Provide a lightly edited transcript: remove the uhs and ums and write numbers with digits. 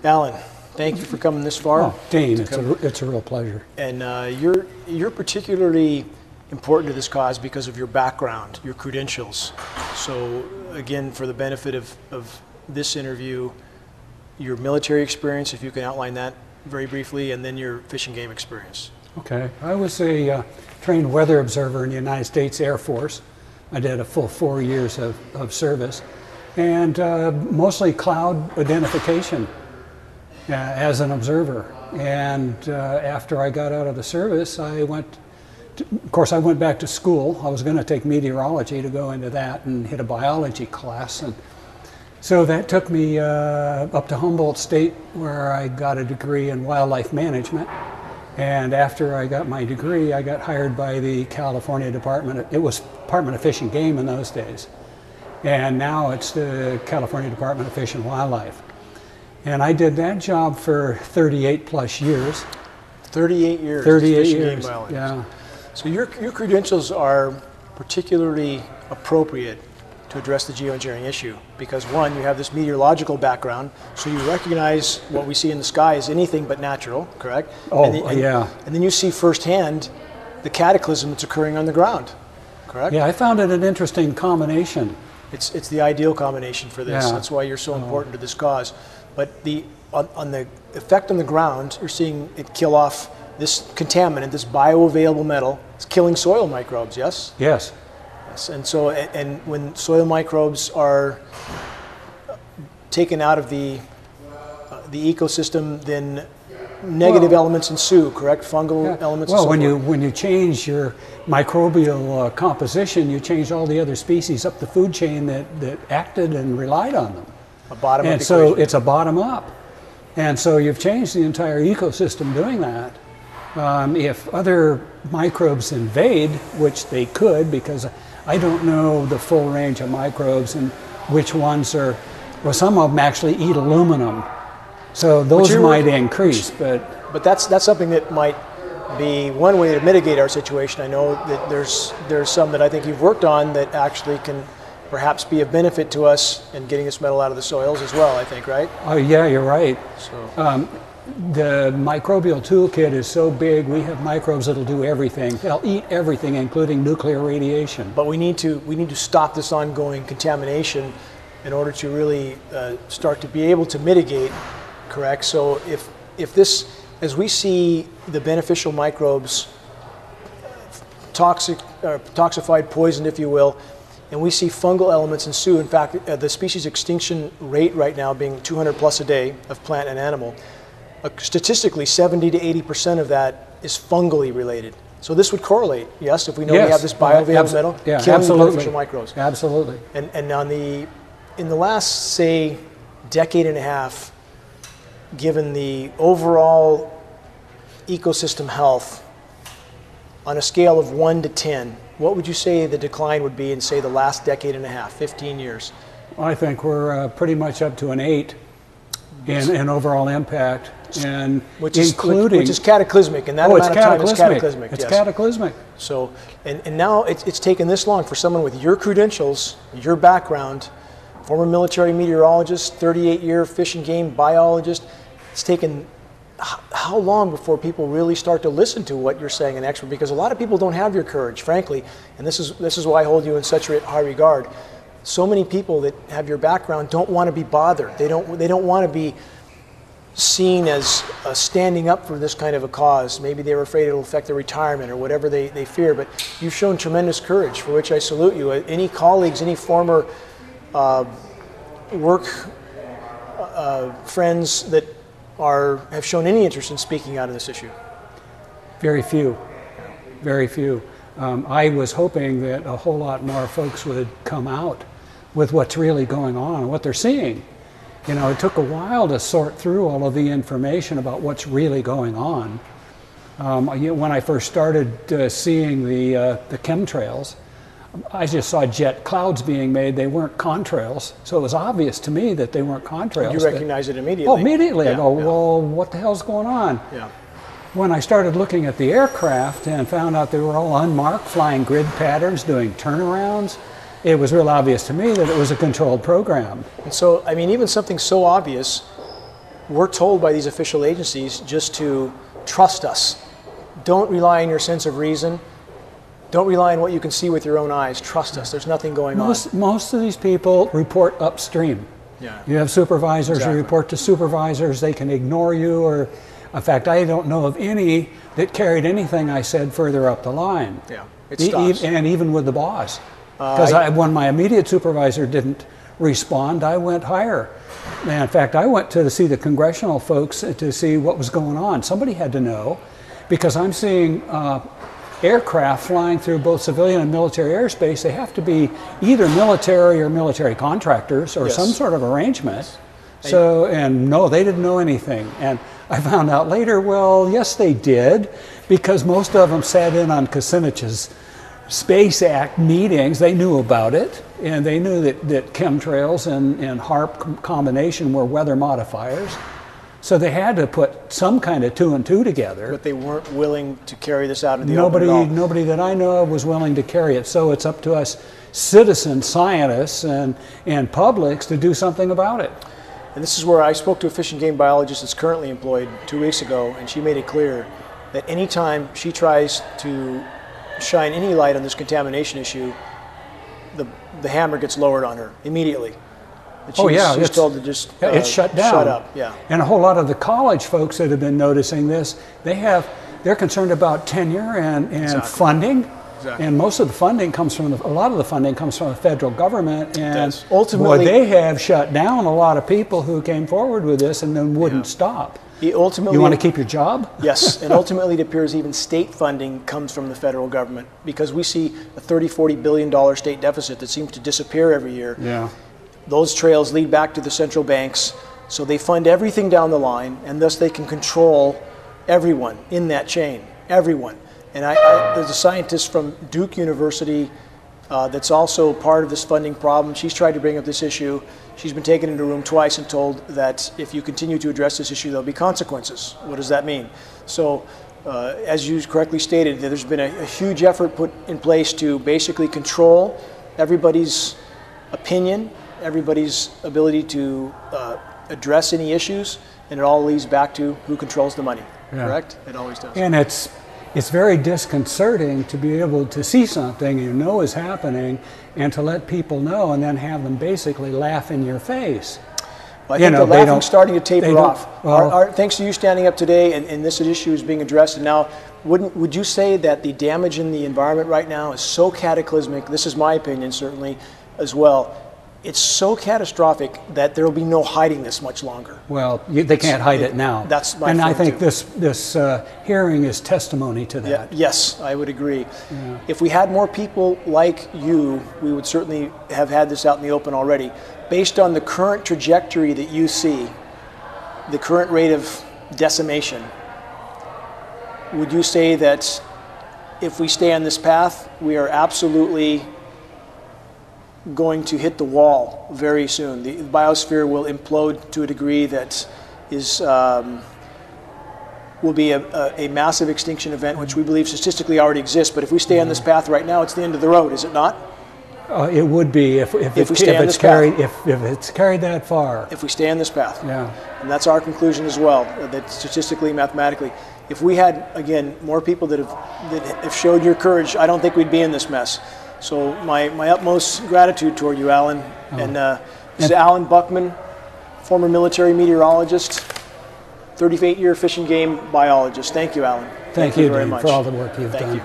Allan, thank you for coming this far. Oh, Dane, it's a real pleasure. And you're particularly important to this cause because of your background, your credentials. So again, for the benefit of this interview, your military experience, if you can outline that very briefly, and then your fish and game experience. Okay, I was a trained weather observer in the United States Air Force. I did a full 4 years of service, and mostly cloud identification as an observer. And after I got out of the service, I went back to school. I was going to take meteorology to go into that and hit a biology class. And so that took me up to Humboldt State, where I got a degree in wildlife management. And after I got my degree, I got hired by the California Department of Fish and Game in those days. And now it's the California Department of Fish and Wildlife. And I did that job for 38 plus years. 38 years. 38 years, yeah. So your credentials are particularly appropriate to address the geoengineering issue because, one, you have this meteorological background, so you recognize what we see in the sky as anything but natural, correct? Oh, yeah. And then you see firsthand the cataclysm that's occurring on the ground, correct? Yeah, I found it an interesting combination. It's the ideal combination for this. Yeah. That's why you're so important to this cause. But on the effect on the ground, you're seeing it kill off this contaminant, this bioavailable metal. It's killing soil microbes, yes? Yes. And so, and when soil microbes are taken out of the ecosystem, then negative elements ensue, correct? Fungal elements. Well, and so when you change your microbial composition, you change all the other species up the food chain that acted and relied on them. A bottom up and so equation. it's a bottom up, and so you've changed the entire ecosystem doing that. If other microbes invade, which they could, because I don't know the full range of microbes and which ones are, well, some of them actually eat aluminum, so those might increase. But that's something that might be one way to mitigate our situation. I know that there's some that I think you've worked on that actually can perhaps be of benefit to us in getting this metal out of the soils as well, I think, right? Oh yeah, you're right. So. The microbial toolkit is so big, we have microbes that'll do everything. They'll eat everything, including nuclear radiation. But we need to stop this ongoing contamination in order to really start to be able to mitigate, correct? So if this, as we see the beneficial microbes toxified, poisoned, if you will, and we see fungal elements ensue. In fact, the species extinction rate right now being 200 plus a day of plant and animal, statistically 70 to 80% of that is fungally related. So this would correlate, yes, if we know we have this bioavailable metal killing the beneficial microbes. Absolutely. And in the last, say, decade and a half, given the overall ecosystem health on a scale of 1 to 10, what would you say the decline would be in, say, the last decade and a half, 15 years? I think we're pretty much up to an 8 in overall impact, and which is cataclysmic, and that amount of time is cataclysmic. It's cataclysmic. So, and now it's taken this long for someone with your credentials, your background, former military meteorologist, 38-year fish and game biologist. It's taken how long before people really start to listen to what you're saying, an expert? Because a lot of people don't have your courage, frankly, and this is why I hold you in such high regard. So many people that have your background don't want to be bothered. They don't want to be seen as standing up for this kind of a cause. Maybe they're afraid it'll affect their retirement or whatever they fear. But you've shown tremendous courage, for which I salute you. Any colleagues, any former work friends that have shown any interest in speaking out on this issue? Very few, very few. I was hoping that a whole lot more folks would come out with what's really going on and what they're seeing. You know, it took a while to sort through all of the information about what's really going on. When I first started seeing the chemtrails, I just saw jet clouds being made. They weren't contrails, so it was obvious to me that they weren't contrails. You recognize it immediately? Oh, immediately. I go, well, what the hell's going on? Yeah. When I started looking at the aircraft and found out they were all unmarked, flying grid patterns, doing turnarounds, it was real obvious to me that it was a controlled program. And so, I mean, even something so obvious we're told by these official agencies just to trust us. Don't rely on your sense of reason. Don't rely on what you can see with your own eyes. Trust us. There's nothing going on. Most of these people report upstream. Yeah. You have supervisors, Exactly. you report to supervisors, they can ignore you, or in fact, I don't know of any that carried anything I said further up the line. Yeah, it stops. And even with the boss. Because when my immediate supervisor didn't respond, I went higher. And in fact, I went to see the congressional folks to see what was going on. Somebody had to know, because I'm seeing aircraft flying through both civilian and military airspace. They have to be either military or military contractors or Yes. some sort of arrangement. So, and no, they didn't know anything. And I found out later, well, yes, they did, because most of them sat in on Kucinich's Space Act meetings. They knew about it, and they knew that chemtrails and HAARP combination were weather modifiers. So they had to put some kind of 2 and 2 together. But they weren't willing to carry this out in the open at all. Nobody that I know of was willing to carry it. So it's up to us citizen scientists and publics to do something about it. And this is where I spoke to a fish and game biologist that's currently employed 2 weeks ago, and she made it clear that anytime she tries to shine any light on this contamination issue, the hammer gets lowered on her immediately. She's told to just it's shut down. Shut up. Yeah. And a whole lot of the college folks that have been noticing this, they're concerned about tenure and Exactly. funding. Exactly. And most of the funding comes from a lot of the funding comes from the federal government, and ultimately, boy, they have shut down a lot of people who came forward with this and then wouldn't stop. You want to keep your job? Yes, and ultimately it appears even state funding comes from the federal government, because we see a $30–40 billion state deficit that seems to disappear every year. Yeah. Those trails lead back to the central banks, so they fund everything down the line, and thus they can control everyone in that chain, everyone. And there's a scientist from Duke University that's also part of this funding problem. She's tried to bring up this issue. She's been taken into a room twice and told that if you continue to address this issue, there'll be consequences. What does that mean? So, as you correctly stated, there's been a huge effort put in place to basically control everybody's opinion, everybody's ability to address any issues, and it all leads back to who controls the money, correct? It always does. And it's very disconcerting to be able to see something you know is happening and to let people know and then have them basically laugh in your face. Well, I think the laughing's starting to taper off. Thanks to you standing up today and this issue is being addressed, and now would you say that the damage in the environment right now is so cataclysmic, this is my opinion certainly as well, it's so catastrophic that there will be no hiding this much longer. Well, they can't hide it now. That's my And I think too. this hearing is testimony to that. Yeah, yes, I would agree. Yeah. If we had more people like you, we would certainly have had this out in the open already. Based on the current trajectory that you see, the current rate of decimation, would you say that if we stay on this path, we are absolutely going to hit the wall very soon? The biosphere will implode to a degree that is will be a massive extinction event, which we believe statistically already exists. But if we stay on this path right now, it's the end of the road, is it not? It would be if it's carried that far. If we stay on this path. Yeah. And that's our conclusion as well, that statistically, mathematically, if we had, again, more people that have showed your courage, I don't think we'd be in this mess. So my utmost gratitude toward you, Allan. And this is Allan Buckmann, former military meteorologist, 38-year fish and game biologist. Thank you, Allan. Thank you very Dane, much for all the work you've done. Thank you.